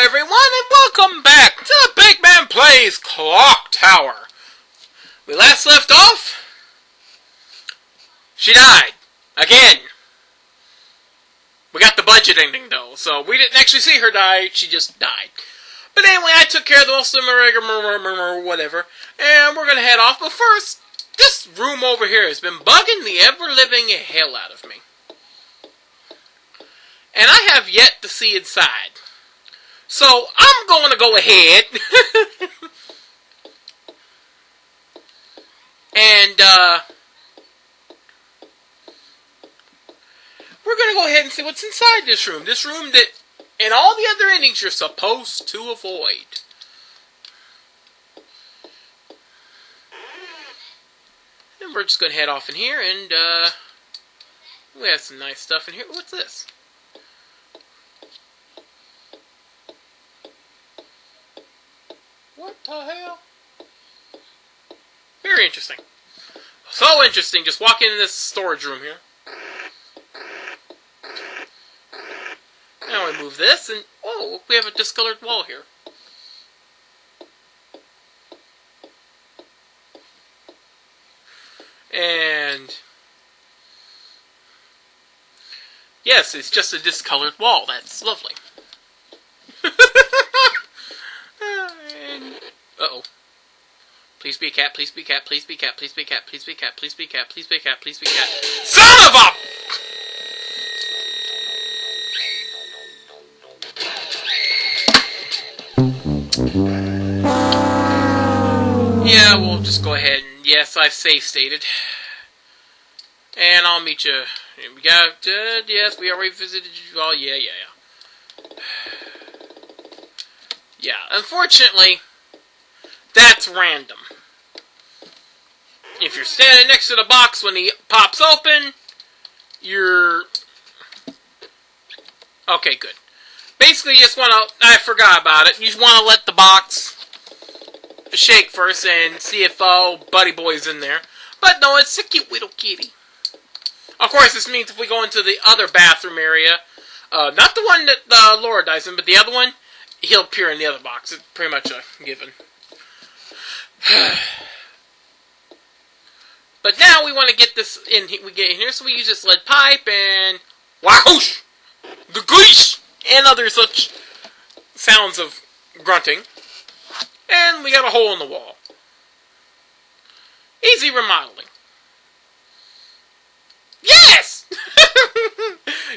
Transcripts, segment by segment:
everyone, and welcome back to BygMan Plays Clock Tower. We last left off. She died. Again. We got the budget ending, though, so we didn't actually see her die, she just died. But anyway, I took care of the most of the whatever, and we're gonna head off. But first, this room over here has been bugging the ever-living hell out of me. And I have yet to see inside. So, I'm going to go ahead and we're going to go ahead and see what's inside this room. This room that, in all the other endings, you're supposed to avoid. And we're just going to head off in here, and we have some nice stuff in here. What's this? What the hell? Very interesting. So interesting, just walk into this storage room here. Now we move this, and oh, we have a discolored wall here. And yes, it's just a discolored wall. That's lovely. Uh-oh. Please be a cat, please be a cat, please be a cat, please be a cat, please be a cat, please be a cat, please be a cat, please be a cat. Son of a! Yeah, we'll just go ahead and, yes, I've save stated. And I'll meet you. We got, yes, we already visited you. Oh, yeah. Yeah, unfortunately, that's random. If you're standing next to the box when he pops open, you're... Okay, good. Basically, you just want to... I forgot about it. You just want to let the box shake first and see if, Buddy Boy's in there. But no, it's a cute little kitty. Of course, this means if we go into the other bathroom area, not the one that Laura dies in, but the other one, he'll appear in the other box. It's pretty much a given. But now we want to get this in. We get in here, so we use this lead pipe and wahoosh, the goose, and other such sounds of grunting. And we got a hole in the wall. Easy remodeling. Yes!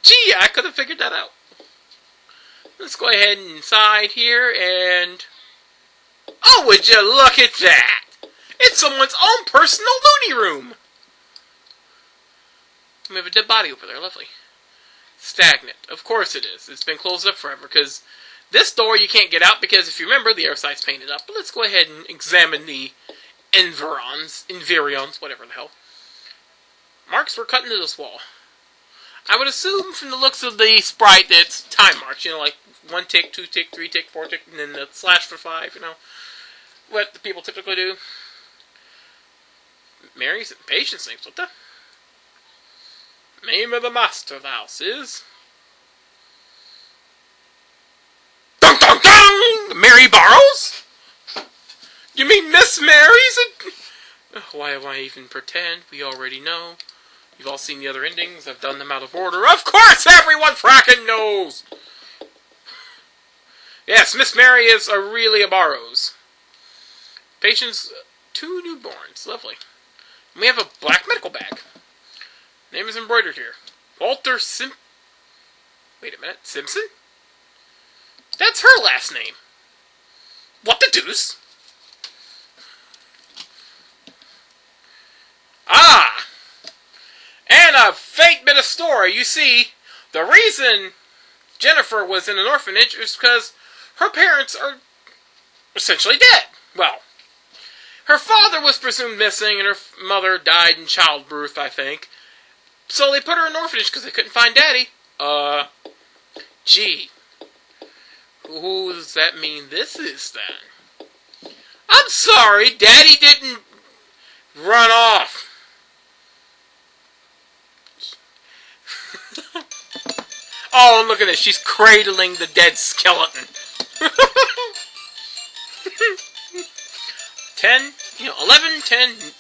Gee, I could have figured that out. Let's go ahead inside here and... Oh, would you look at that! It's someone's own personal loony room! We have a dead body over there, lovely. Stagnant. Of course it is. It's been closed up forever, because this door you can't get out, because if you remember, the air side's painted up. But let's go ahead and examine the environs, whatever the hell. Marks were cut into this wall. I would assume from the looks of the sprite that it's time marks, you know, like 1 tick, 2 tick, 3 tick, 4 tick, and then the slash for 5, you know. What the people typically do. Mary's and Patience names, what the? Name of the master of the house is... Dun dun dun! Mary Barrows? You mean Miss Mary's? Why do I even pretend? We already know. You've all seen the other endings. I've done them out of order. Of course everyone fracking knows! Yes, Miss Mary is really a Barrows. Patience, 2 newborns. Lovely. And we have a black medical bag. Name is embroidered here. Walter Wait a minute. Simpson? That's her last name. What the deuce? Ah! And a faint bit of story. You see, the reason Jennifer was in an orphanage is because her parents are essentially dead. Well, her father was presumed missing, and her mother died in childbirth, I think. So they put her in an orphanage because they couldn't find Daddy. Gee. Who does that mean this is, then? I'm sorry, Daddy didn't run off. Oh, look at this. She's cradling the dead skeleton. 10, 11, 10,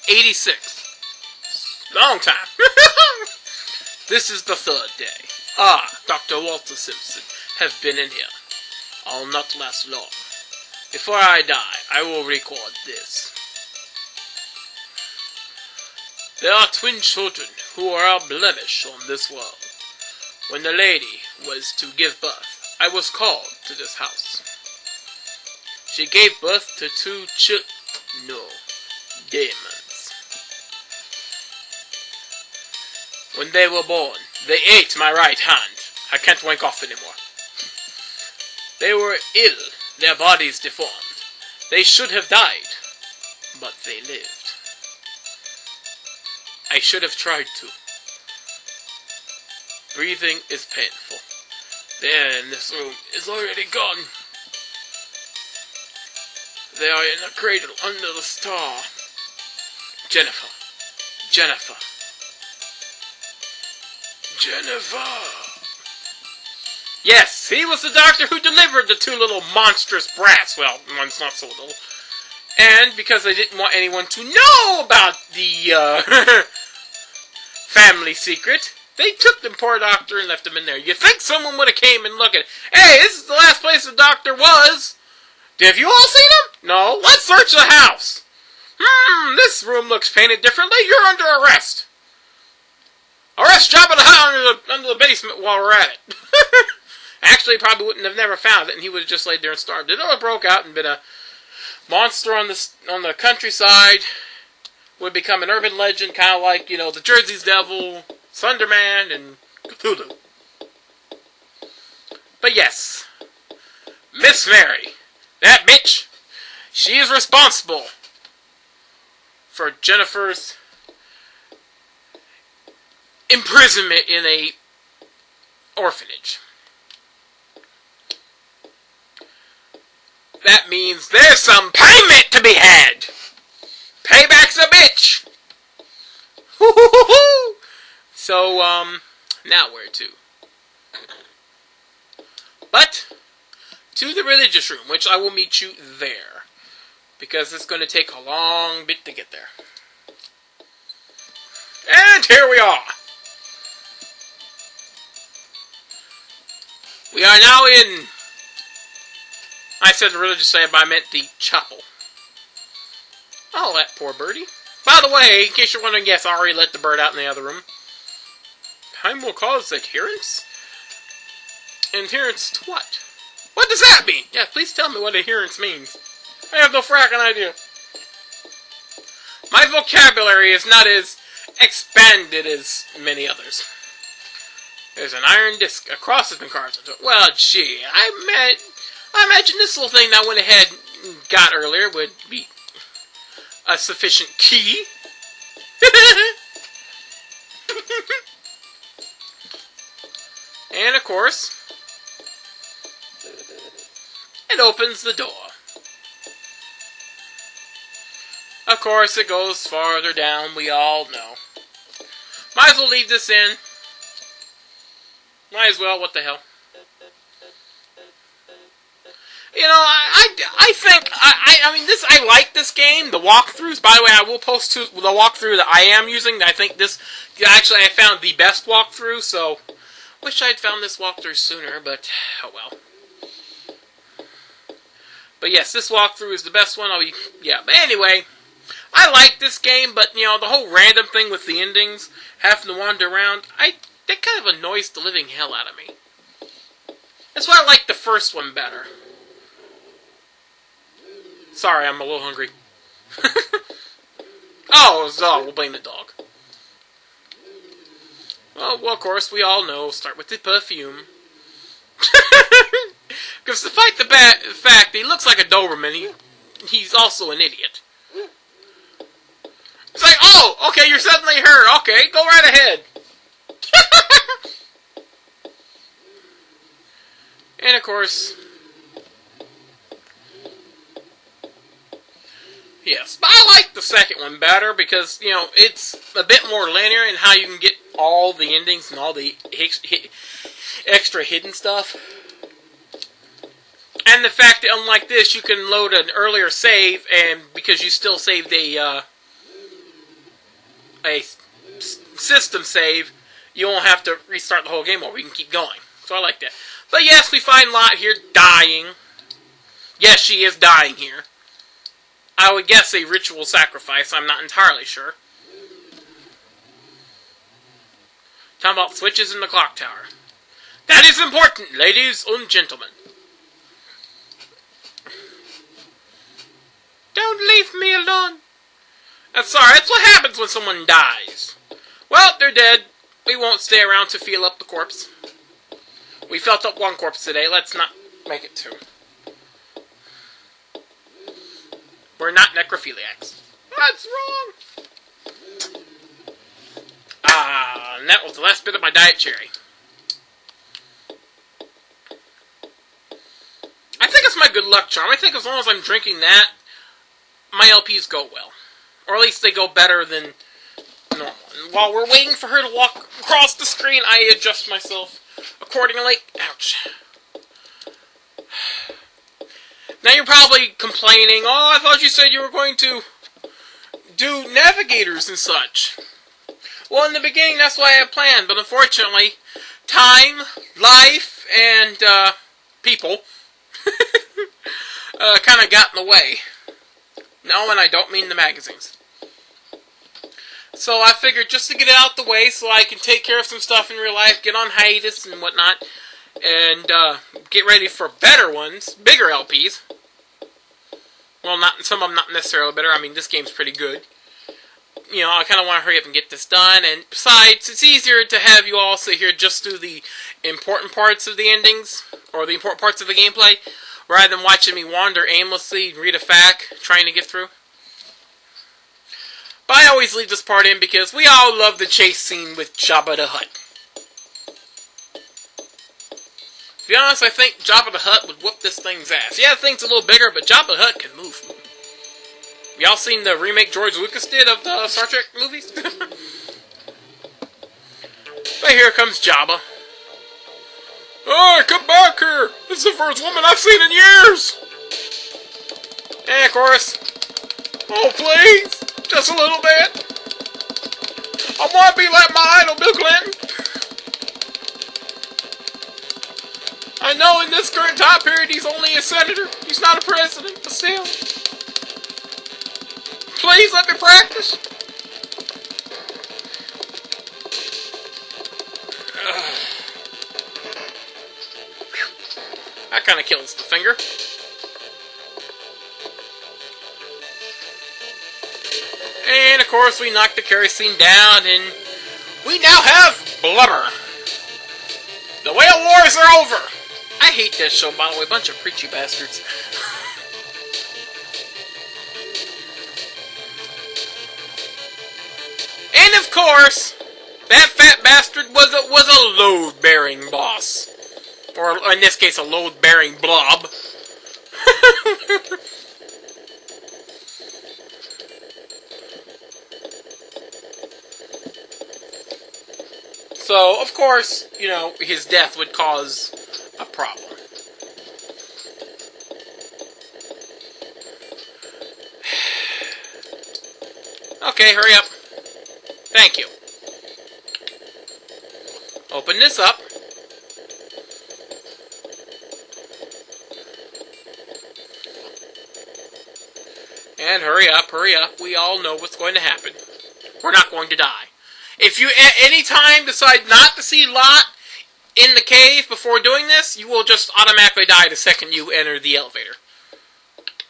86. Long time. This is the third day. Dr. Walter Simpson have been in here. I'll not last long. Before I die, I will record this. There are twin children who are a blemish on this world. When the lady was to give birth, I was called to this house. She gave birth to 2 demons. When they were born, they ate my right hand. I can't wank off anymore. They were ill, their bodies deformed. They should have died, but they lived. I should have tried to. Breathing is painful. There in this room is already gone. They are in a cradle under the star. Jennifer. Jennifer. Jennifer. Yes, he was the doctor who delivered the 2 little monstrous brats. Well, one's not so little. And because I didn't want anyone to know about the family secret, they took the poor doctor and left him in there. You think someone would have came and looked at, hey, this is the last place the doctor was. Have you all seen him? No. Let's search the house. This room looks painted differently. You're under arrest. Arrest job of the house under the basement while we're at it. Actually, probably wouldn't have never found it, and he would have just laid there and starved. It all broke out and been a monster on the countryside. Would become an urban legend, kind of like, the Jersey's Devil, Sunderman, and Cthulhu. But yes, Miss Mary, that bitch, she is responsible for Jennifer's imprisonment in a orphanage. That means there's some payment to be had. Payback's a bitch. So, now where to? But to the religious room, which I will meet you there, because it's going to take a long bit to get there. And here we are. We are now in, I said the religious side, but I meant the chapel. Oh, that poor birdie. By the way, in case you're wondering, yes, I already let the bird out in the other room. Time will cause adherence? Adherence to what? What does that mean? Yeah, please tell me what adherence means. I have no fracking idea. My vocabulary is not as expanded as many others. There's an iron disc. A cross has been carved into it. Well, gee, I imagine this little thing that I went ahead and got earlier would be a sufficient key. And of course, it opens the door. Of course, it goes farther down, we all know. Might as well leave this in. Might as well, what the hell. I think, I mean, I like this game, the walkthroughs. By the way, I will post the walkthrough that I am using. I think this, actually, I found the best walkthrough, so wish I'd found this walkthrough sooner, but, oh well. But yes, this walkthrough is the best one. But anyway, I like this game, but, the whole random thing with the endings, having to wander around, that kind of annoys the living hell out of me. That's why I like the first one better. Sorry, I'm a little hungry. Oh, we'll blame the dog. Well, of course, we all know, start with the perfume. Because despite the fact he looks like a Doberman, he's also an idiot. It's like, oh, okay, you're suddenly her. Okay, go right ahead. And of course, yes, but I like the second one better because, it's a bit more linear in how you can get all the endings and all the extra hidden stuff. And the fact that, unlike this, you can load an earlier save, and because you still saved a system save, you won't have to restart the whole game over. You can keep going. So I like that. But yes, we find Lot here dying. Yes, she is dying here. I would guess a ritual sacrifice. I'm not entirely sure. Talking about switches in the clock tower. That is important, ladies and gentlemen. Don't leave me alone. That's what happens when someone dies. Well, they're dead. We won't stay around to feel up the corpse. We felt up one corpse today. Let's not make it two. We're not necrophiliacs. What's wrong? And that was the last bit of my diet cherry. I think it's my good luck charm. I think as long as I'm drinking that, my LPs go well. Or at least they go better than normal. And while we're waiting for her to walk across the screen, I adjust myself accordingly. Ouch. Now you're probably complaining, oh, I thought you said you were going to do navigators and such. Well, in the beginning, that's what I had planned, but unfortunately, time, life, and people kind of got in the way. No, and I don't mean the magazines. So I figured just to get it out the way so I can take care of some stuff in real life, get on hiatus and whatnot, and get ready for better ones, bigger LPs. Well, some of them not necessarily better. I mean, this game's pretty good. You know, I kind of want to hurry up and get this done. And besides, it's easier to have you all sit here just do the important parts of the endings, or the important parts of the gameplay, rather than watching me wander aimlessly and read a fact, trying to get through. But I always leave this part in because we all love the chase scene with Jabba the Hutt. To be honest, I think Jabba the Hutt would whoop this thing's ass. Yeah, the thing's a little bigger, but Jabba the Hutt can move. Y'all seen the remake George Lucas did of the Star Trek movies? But here comes Jabba. Oh, come back here! This is the first woman I've seen in years! And of course, oh please, just a little bit. I want to be like my idol, Bill Clinton. I know in this current time period he's only a senator. He's not a president, but still. Please let me practice. That kind of kills the finger. And of course we knock the kerosene down and we now have blubber. The whale wars are over. I hate that show, by the way. Bunch of preachy bastards. And of course, that fat bastard was a load-bearing boss. Or in this case, a load-bearing blob. So, of course, you know, his death would cause a problem. Okay, hurry up. Thank you. Open this up. And hurry up, hurry up. We all know what's going to happen. We're not going to die. If you at any time decide not to see Lot in the cave before doing this, you will just automatically die the second you enter the elevator.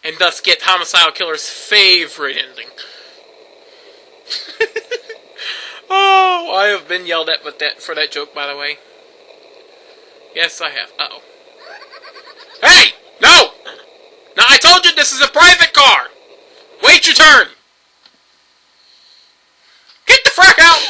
And thus get Homicidal Killer's favorite ending. Oh, I have been yelled at for that joke, by the way. Yes, I have. Uh-oh. Hey! No! No, I told you this is a private car! Wait your turn! Get the frack out!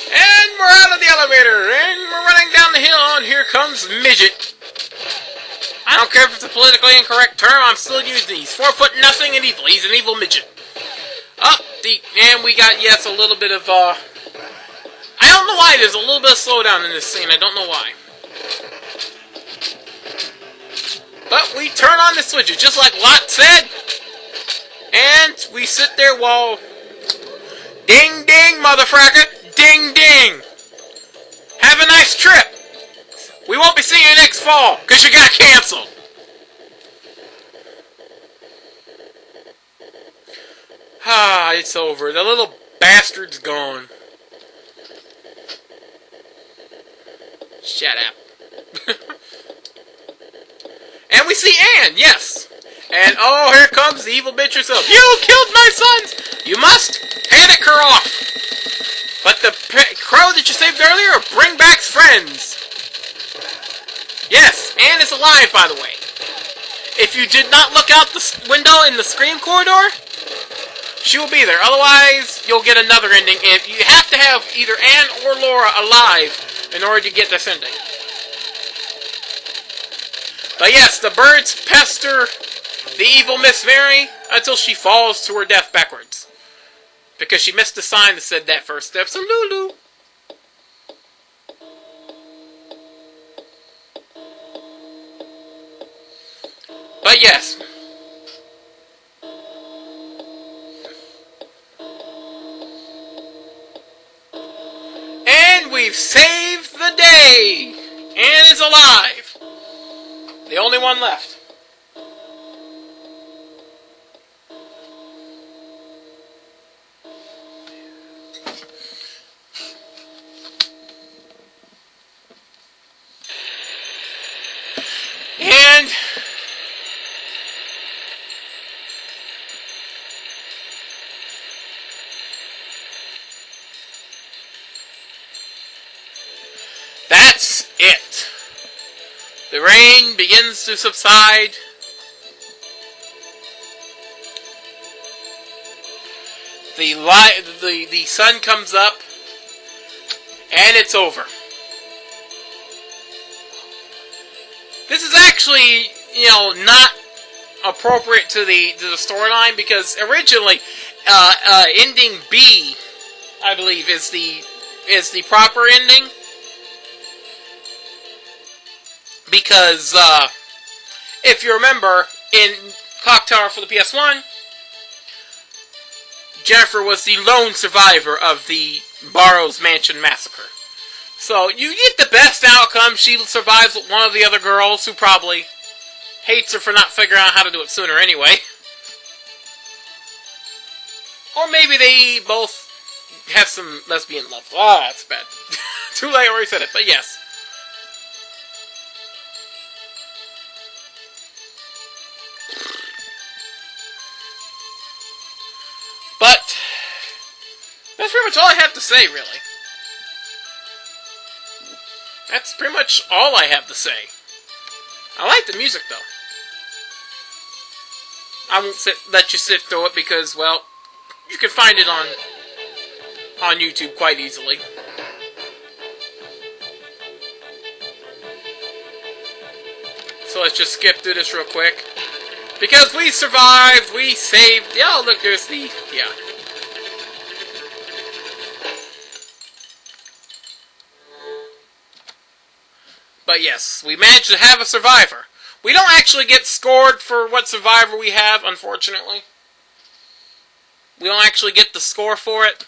And we're out of the elevator, and we're running down the hill, and here comes Midget. I don't care if it's a politically incorrect term, I'm still using these. 4 foot nothing and evil. He's an evil midget. And we got, yes, a little bit of, I don't know why there's a little bit of slowdown in this scene. I don't know why. But we turn on the switches, just like Lot said. And we sit there while... Ding, ding, motherfucker. Ding, ding. Have a nice trip. We won't be seeing you next fall, because you got canceled. Ah, it's over. The little bastard's gone. Shut up. And we see Anne, yes. And oh, here comes the evil bitch herself. You killed my sons! You must panic her off. But the crow that you saved earlier bring back friends. Yes, Anne is alive, by the way. If you did not look out the window in the scream corridor, she will be there. Otherwise, you'll get another ending. If you have to have either Anne or Laura alive in order to get this ending. But yes, the birds pester the evil Miss Mary until she falls to her death backwards. Because she missed the sign that said that first step. So Lulu. But yes. And we've saved the day. Anne is alive. The only one left. And that's it. The rain begins to subside. The sun comes up, and it's over. This is actually, not appropriate to the storyline because originally, ending B, I believe, is the proper ending. Because if you remember, in Clock Tower for the PS1, Jennifer was the lone survivor of the Barrows Mansion massacre. So, you get the best outcome. She survives with one of the other girls who probably hates her for not figuring out how to do it sooner anyway. Or maybe they both have some lesbian love. Ah, that's bad. Too late, I already said it, but yes. But that's pretty much all I have to say, really. That's pretty much all I have to say. I like the music, though. I won't let you sit through it because, well, you can find it on YouTube quite easily. So let's just skip through this real quick. Because we survived, we saved... Oh, look, there's the... Yeah. But yes, we managed to have a survivor. We don't actually get scored for what survivor we have, unfortunately. We don't actually get the score for it.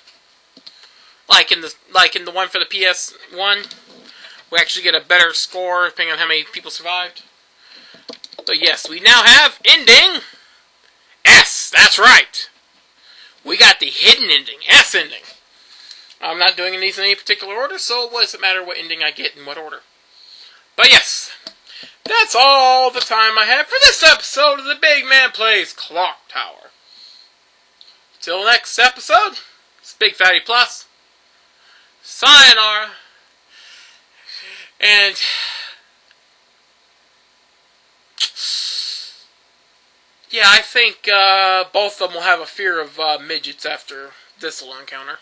Like in the one for the PS1. We actually get a better score depending on how many people survived. So yes, we now have ending S. That's right. We got the hidden ending, S ending. I'm not doing these in any particular order, so what does it matter what ending I get in what order? But yes, that's all the time I have for this episode of the BygMan Plays Clock Tower. Till next episode, it's Big Fatty Plus. Sayonara. And yeah, I think both of them will have a fear of midgets after this little encounter.